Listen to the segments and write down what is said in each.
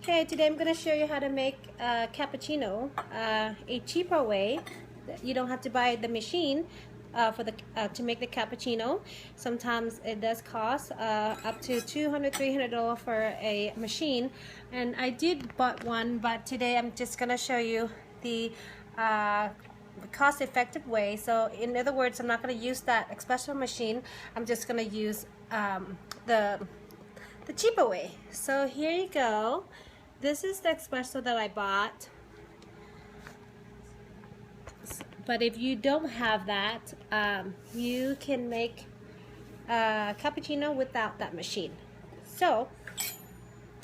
Okay, today I'm going to show you how to make a cappuccino a cheaper way. You don't have to buy the machine to make the cappuccino. Sometimes it does cost up to $200–300 for a machine, and I did bought one, but today I'm just going to show you the cost-effective way. So in other words, I'm not going to use that espresso machine. I'm just going to use the cheaper way. So here you go. This is the espresso that I bought. But if you don't have that, you can make a cappuccino without that machine. So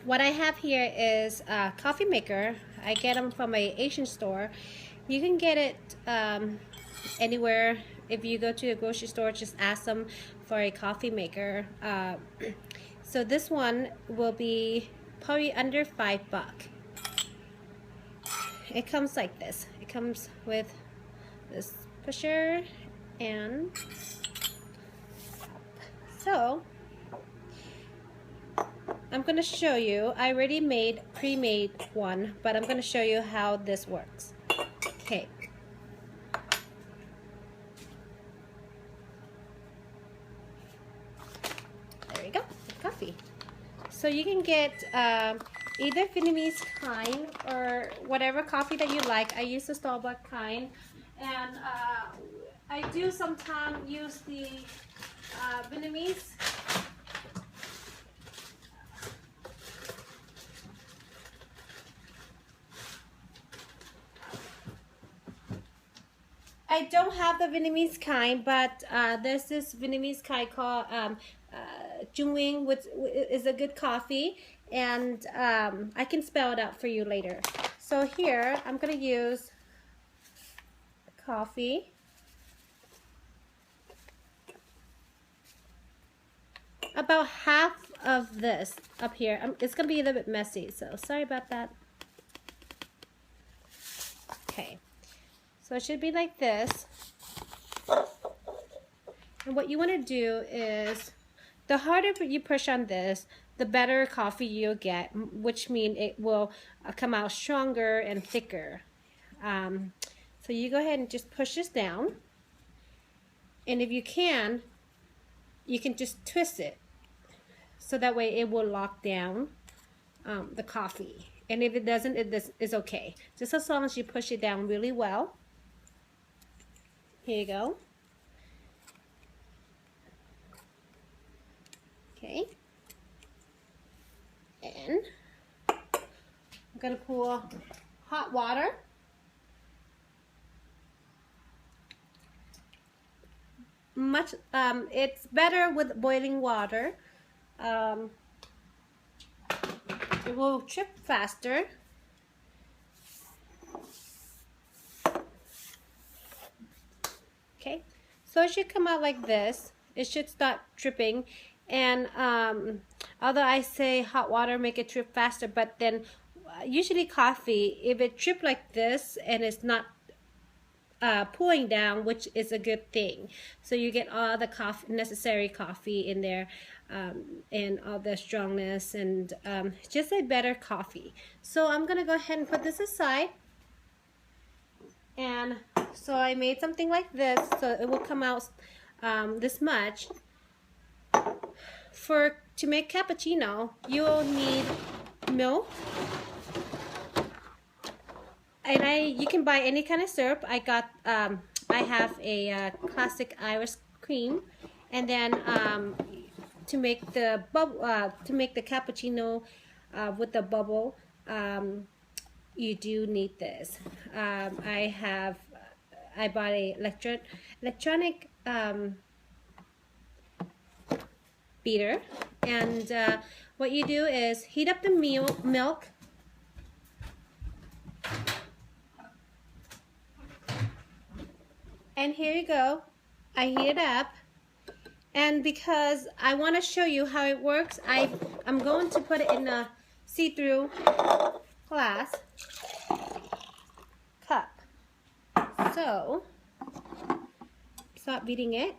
what I have here is a coffee maker. I get them from an Asian store. You can get it anywhere. If you go to a grocery store, just ask them for a coffee maker. So this one will be probably under $5. It comes like this. It comes with this pusher and so I'm going to show you. I already pre-made one, but I'm going to show you how this works. Okay. There we go. Coffee. So you can get either Vietnamese kind or whatever coffee that you like. I use the Starbucks kind, and I do sometimes use the Vietnamese. I don't have the Vietnamese kind, but there's this Vietnamese kind called Trung Nguyen, which is a good coffee, and I can spell it out for you later. So here I'm going to use coffee, about half of this up here. It's going to be a little bit messy, so sorry about that. Okay, so it should be like this. And what you want to do is, the harder you push on this, the better coffee you'll get, which means it will come out stronger and thicker. So you go ahead and just push this down. And if you can just twist it. So that way it will lock down the coffee. And if it doesn't, it's okay. Just as long as you push it down really well. Here you go. Okay, and I'm going to pour hot water. It's better with boiling water. It will trip faster. Okay, so it should come out like this. It should start dripping. And although I say hot water make it drip faster, but then usually coffee, if it drip like this and it's not pulling down, which is a good thing, so you get all the necessary coffee in there, and all the strongness, and just a better coffee. So I'm gonna go ahead and put this aside. And so I made something like this, so it will come out this much. To make cappuccino, you'll need milk, and you can buy any kind of syrup. I have a classic Irish cream, and then to make the cappuccino with the bubble, you do need this. I bought a electronic beater, and what you do is heat up the milk, and here you go. I heat it up, and because I want to show you how it works, I'm going to put it in a see-through glass cup. So stop beating it.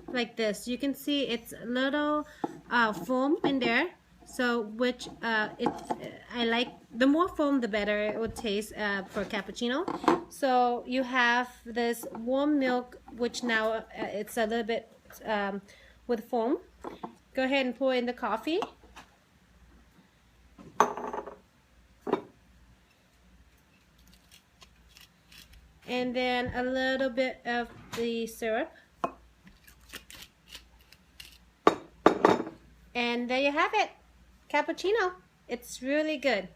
like this. You can see it's a little foam in there. So which I like, the more foam the better it would taste for cappuccino. So you have this warm milk, which now it's a little bit with foam. Go ahead and pour in the coffee. And then a little bit of the syrup. And there you have it, cappuccino. It's really good.